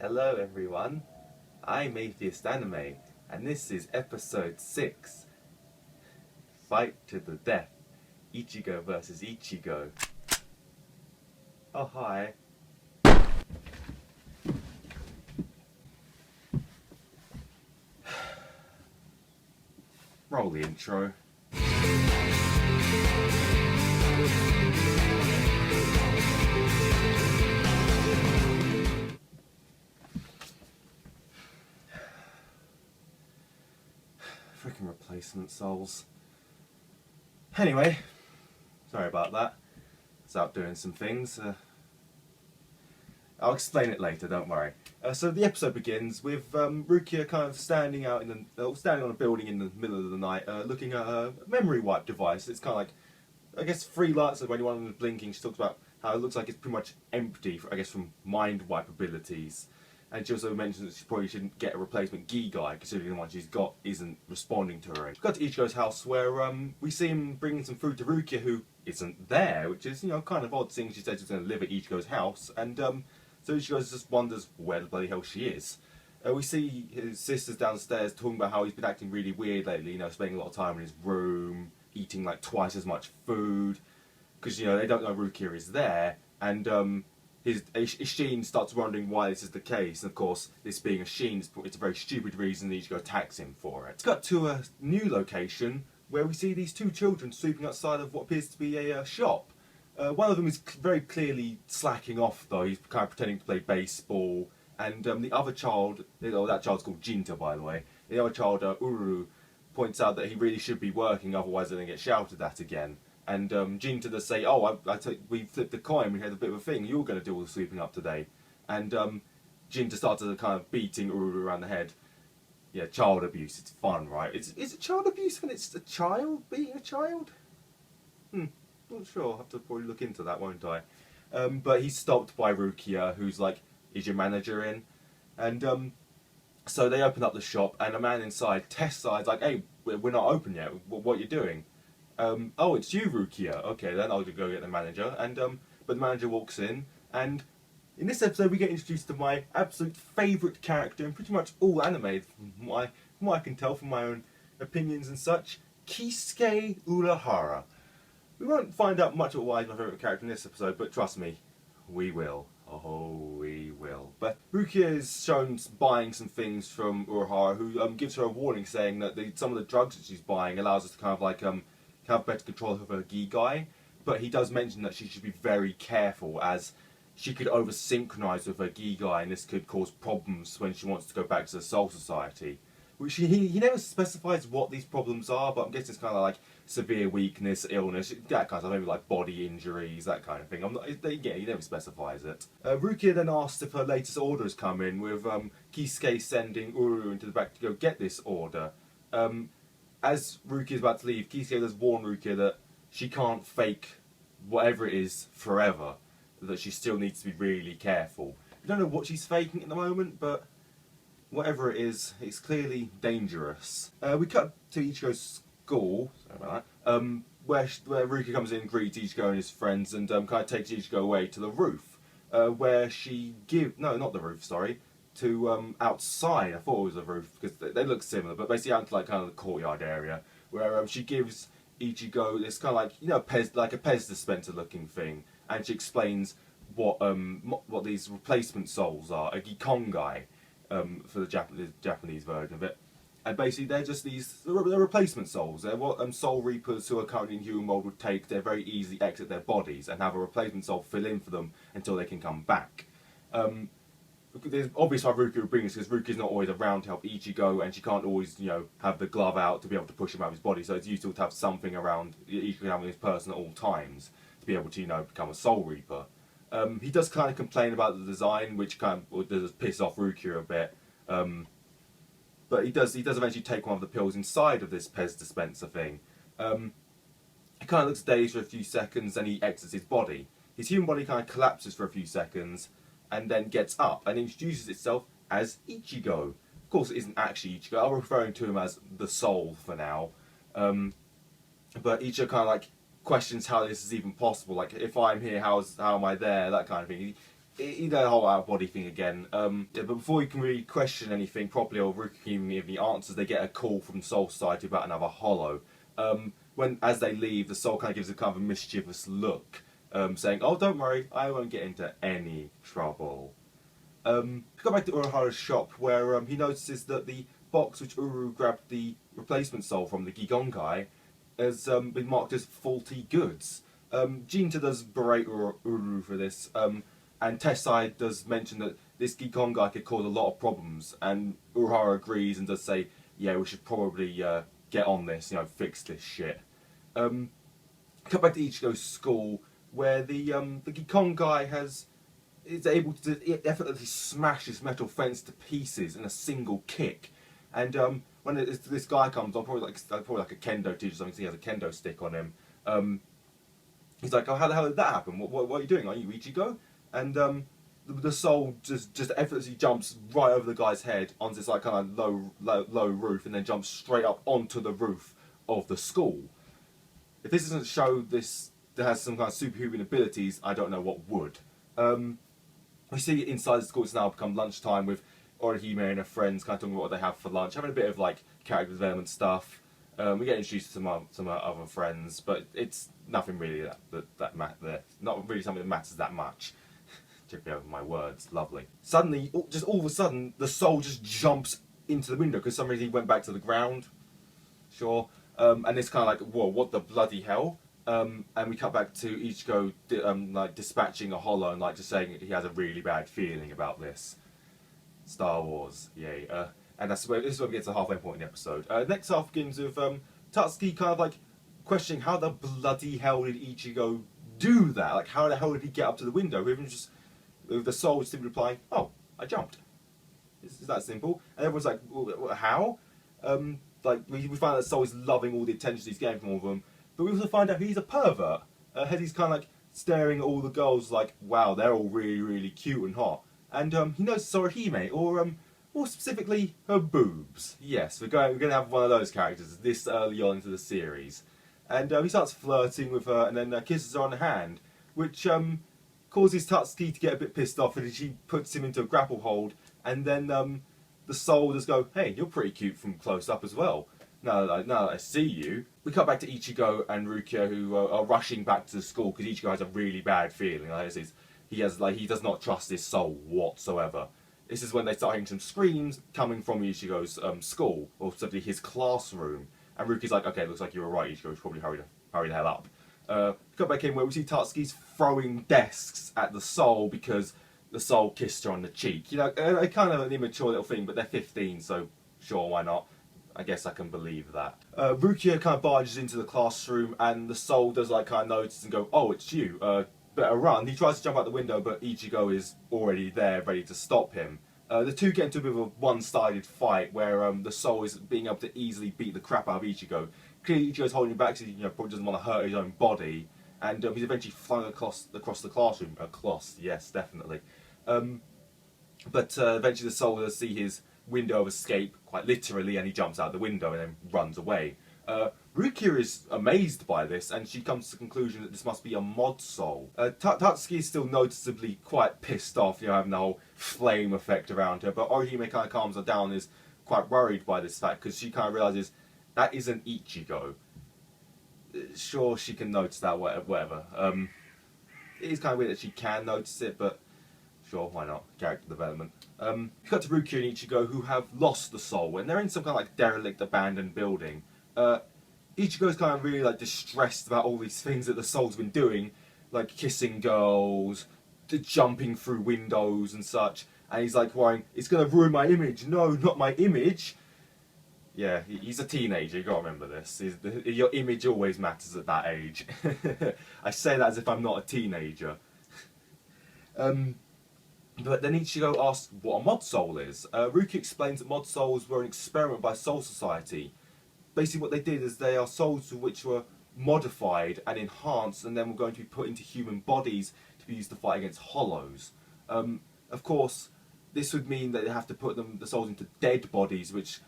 Hello everyone, I'm AtheistAnime, and this is episode 6, Fight to the Death, Ichigo versus Ichigo. Oh hi. Roll the intro. Freaking replacement souls. Anyway, sorry about that. I was out doing some things. I'll explain it later, don't worry. So the episode begins with Rukia kind of standing on a building in the middle of the night, looking at a memory wipe device. It's kind of like, I guess, 3 lights, and when one of them is blinking, she talks about how it looks like it's pretty much empty, I guess, from mind wipe abilities. And she also mentions that she probably shouldn't get a replacement Gigai, considering the one she's got isn't responding to her. We got to Ichigo's house, where we see him bringing some food to Rukia, who isn't there, which is, kind of odd, seeing she said she was going to live at Ichigo's house. And so Ichigo just wonders where the bloody hell she is. We see his sisters downstairs talking about how he's been acting really weird lately, spending a lot of time in his room, eating like twice as much food, because, they don't know Rukia is there. And Ishin starts wondering why this is the case, and of course, this being Ishin, it's a very stupid reason that Ichigo attacks him for it. It's got to a new location where we see these 2 children sweeping outside of what appears to be a shop. One of them is very clearly slacking off, though. He's kind of pretending to play baseball, and the other child, that child's called Jinta, by the way, the other child, Uru, points out that he really should be working, otherwise they're going to get shouted at again. And Jinta does say, we flipped the coin, we had a bit of a thing, you're going to do all the sweeping up today. And Jinta starts kind of beating Uru around the head. Yeah, child abuse, it's fun, right? Is it child abuse when it's a child beating a child? Not sure, I'll have to probably look into that, won't I? But he's stopped by Rukia, who's like, is your manager in? And so they open up the shop, and a man inside tests eyes, like, hey, we're not open yet, what are you doing? Oh, it's you, Rukia. Okay, then I'll go get the manager. And but the manager walks in, and in this episode we get introduced to my absolute favourite character in pretty much all anime, from what I can tell from my own opinions and such, Kisuke Urahara. We won't find out much about why he's my favourite character in this episode, but trust me, we will. Oh, we will. But Rukia is shown buying some things from Urahara, who gives her a warning saying that some of the drugs that she's buying allows us to kind of like have better control of her Gigai, but he does mention that she should be very careful, as she could over-synchronize with her Gigai, and this could cause problems when she wants to go back to the Soul Society. Which he never specifies what these problems are, but I'm guessing it's kind of like severe weakness, illness, that kind of stuff, maybe like body injuries, that kind of thing. He never specifies it. Rukia then asks if her latest order has come in, with Kisuke sending Uru into the back to go get this order. As Rukia is about to leave, Kisuke does warn Rukia that she can't fake whatever it is forever, that she still needs to be really careful. We don't know what she's faking at the moment, but whatever it is, it's clearly dangerous. We cut to Ichigo's school, sorry about that, where Rukia comes in and greets Ichigo and his friends, and kind of takes Ichigo away to the roof, where she not the roof, sorry, to outside. I thought it was a roof because they look similar, but basically out to like kind of the courtyard area, where she gives Ichigo this kind of like a Pez dispenser looking thing, and she explains what these replacement souls are, a Gikongai, for the Japanese version of it. And basically they're just they're replacement souls. They're what soul reapers who are currently in human mold would take to very easily exit their bodies and have a replacement soul fill in for them until they can come back. There's obvious why Rukia would bring this, because Rukia's not always around to help Ichigo, and she can't always, have the glove out to be able to push him out of his body, so it's useful to have something around Ichigo having his person at all times to be able to, become a soul reaper. He does kind of complain about the design, which kind of does piss off Rukia a bit. But he does eventually take one of the pills inside of this Pez dispenser thing. He kind of looks dazed for a few seconds, and he exits his body. His human body kind of collapses for a few seconds, and then gets up and introduces itself as Ichigo. Of course, it isn't actually Ichigo. I'm referring to him as the Soul for now. But Ichigo kind of questions how this is even possible. Like, if I'm here, how am I there? That kind of thing. the whole out of body thing again. Yeah, but before you can really question anything properly or Rukia can even give any answers, they get a call from Soul Society about another hollow. As they leave, the soul kind of gives a kind of a mischievous look, saying, "Oh, don't worry, I won't get into any trouble." We go back to Uruhara's shop where he notices that the box which Uru grabbed the replacement soul from, the Gigon guy, has been marked as faulty goods. Jinta does berate Uru for this, and Tessai does mention that this Gigon guy could cause a lot of problems, and Uruhara agrees and does say, yeah, we should probably get on this, fix this shit. Come back to Ichigo's school, where the Gigon guy is able to effortlessly smash this metal fence to pieces in a single kick. And when this guy comes on, probably like a kendo teacher or something, so he has a kendo stick on him. He's like, "Oh, how the hell did that happen? What are you doing? Are you Ichigo?" And the soul just effortlessly jumps right over the guy's head onto this like kind of low roof, and then jumps straight up onto the roof of the school. If this doesn't show this that has some kind of superhuman abilities, I don't know what would. We see inside the school it's now become lunchtime with Orihime and her friends kind of talking about what they have for lunch, having a bit of like character development stuff. We get introduced to some other friends, but it's nothing really that not really something that matters that much. Check me over my words, lovely. Suddenly, just all of a sudden, the soul just jumps into the window because for some reason he went back to the ground. Sure, and it's kind of like, whoa, what the bloody hell? And we cut back to Ichigo like dispatching a hollow and like just saying he has a really bad feeling about this. Star Wars, yay. And this is where we get to the halfway point in the episode. Next half begins with Tatsuki kind of like questioning how the bloody hell did Ichigo do that? Like how the hell did he get up to the window? With the soul simply replying, "Oh, I jumped." It's that simple. And everyone's like, "How?" Like we find that the soul is loving all the attention he's getting from all of them, but we also find out he's a pervert. He's kind of like staring at all the girls like, "Wow, they're all really, really cute and hot." And he knows Sorahime, or more specifically, her boobs. Yes, we're going to have one of those characters this early on into the series. And he starts flirting with her and then kisses her on the hand, which causes Tatsuki to get a bit pissed off, and she puts him into a grapple hold, and then the soul just go, "Hey, you're pretty cute from close up as well. Now that I see you." We cut back to Ichigo and Rukia, who are rushing back to the school because Ichigo has a really bad feeling. He does not trust his soul whatsoever. This is when they start hearing some screams coming from Ichigo's school, or specifically his classroom. And Ruki's like, "Okay, looks like you were right, Ichigo. We should probably hurry the hell up." Cut back in where we see Tatsuki's throwing desks at the soul because the soul kissed her on the cheek. Kind of an immature little thing, but they're 15, so sure, why not? I guess I can believe that. Rukia kind of barges into the classroom, and the soul does like kind of notice and go, "Oh, it's you. Better run." He tries to jump out the window, but Ichigo is already there, ready to stop him. The two get into a bit of a one-sided fight where the soul is being able to easily beat the crap out of Ichigo. Clearly, Ichigo's holding him back because he probably doesn't want to hurt his own body, and he's eventually flung across the classroom. Yes, definitely. But eventually, the soul does see his window of escape, quite literally, and he jumps out the window and then runs away. Rukia is amazed by this, and she comes to the conclusion that this must be a mod soul. Tatsuki is still noticeably quite pissed off, having the whole flame effect around her, but Orihime kind of calms her down and is quite worried by this fact, because she kind of realises that isn't Ichigo. Sure, she can notice that, whatever. It is kind of weird that she can notice it, but sure, why not? Character development. We cut to Rukia and Ichigo, who have lost the soul, and they're in some kind of like derelict, abandoned building. Ichigo's kind of really like distressed about all these things that the soul's been doing, like kissing girls, jumping through windows and such, and he's like worrying, "It's going to ruin my image." No, not my image. Yeah, he's a teenager, you got to remember this. Your image always matters at that age. I say that as if I'm not a teenager. But then Ichigo asks what a mod soul is. Rukia explains that mod souls were an experiment by Soul Society. Basically what they did is they are souls which were modified and enhanced and then were going to be put into human bodies to be used to fight against hollows. Of course, this would mean that they have to put the souls into dead bodies, which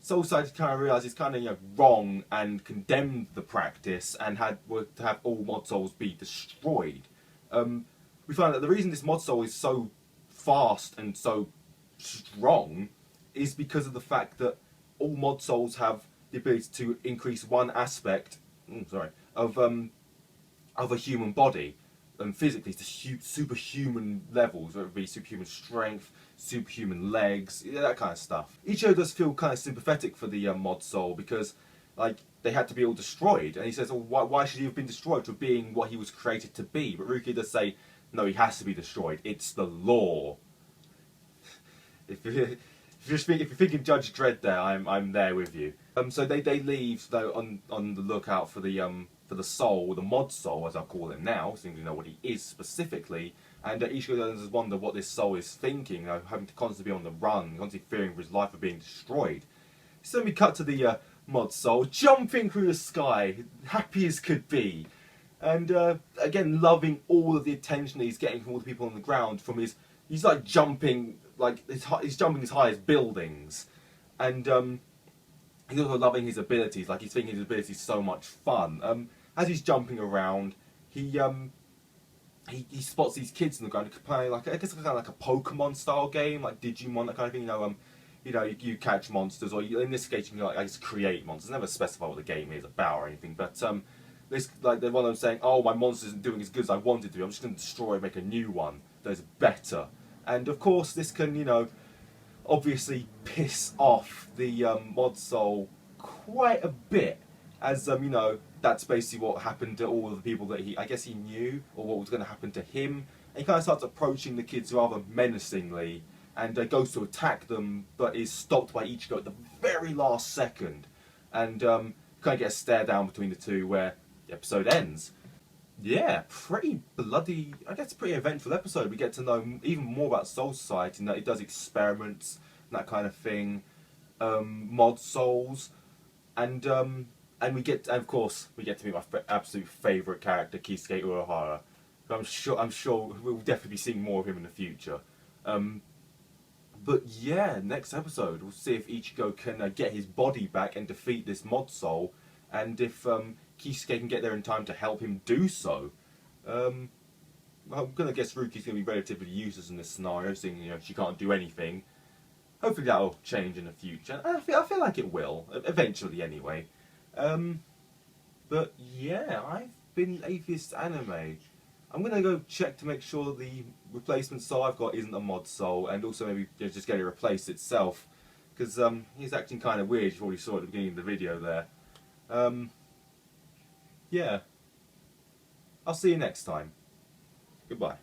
Soul Society kind of realised is kind of wrong and condemned the practice and were to have all mod souls be destroyed. we find that the reason this mod soul is so fast and so strong is because of the fact that all mod souls have the ability to increase one aspect, of a human body, and physically to superhuman levels, whether it be superhuman strength, superhuman legs, that kind of stuff. Ichigo does feel kind of sympathetic for the mod soul because, like, they had to be all destroyed, and he says, "Oh, why should he have been destroyed for being what he was created to be?" But Rukia does say, "No, he has to be destroyed. It's the law." If you're thinking Judge Dredd there, I'm there with you. So they leave though on the lookout for the soul, the mod soul as I call him now, since we know what he is specifically. And Ichigo does wonder what this soul is thinking, having to constantly be on the run, constantly fearing for his life of being destroyed. So then we cut to the mod soul jumping through the sky, happy as could be, and again loving all of the attention that he's getting from all the people on the ground. He's like jumping, he's jumping as high as buildings, and he's also loving his abilities. Like, he's thinking his abilities so much fun. As he's jumping around, he spots these kids on the ground playing I guess kind of like a Pokemon style game, like Digimon, that kind of thing. You catch monsters, or in this case you can I guess create monsters. Never specify what the game is about or anything, but this, like, one of them saying, "Oh, my monster isn't doing as good as I wanted to. I'm just going to destroy and make a new one that's better." And of course, this can obviously piss off the mod soul quite a bit, as that's basically what happened to all of the people that I guess he knew, or what was going to happen to him. And he kind of starts approaching the kids rather menacingly, and goes to attack them, but is stopped by Ichigo at the very last second, and kind of get a stare down between the two where the episode ends. Yeah, pretty bloody, I guess pretty eventful episode. We get to know even more about Soul Society, and that it does experiments and that kind of thing, mod souls, and of course we get to meet my absolute favourite character, Kisuke Uehara. I'm sure we'll definitely be seeing more of him in the future. But yeah, next episode we'll see if Ichigo can get his body back and defeat this mod soul, and if Kisuke can get there in time to help him do so. I'm gonna guess Ruki's gonna be relatively useless in this scenario, seeing she can't do anything. Hopefully that'll change in the future. I feel like it will eventually, anyway. But yeah, I've been AtheistAnime. I'm gonna go check to make sure the replacement soul I've got isn't a mod soul, and also maybe just get it replaced itself, because he's acting kind of weird. You already saw at the beginning of the video there. Yeah. I'll see you next time. Goodbye.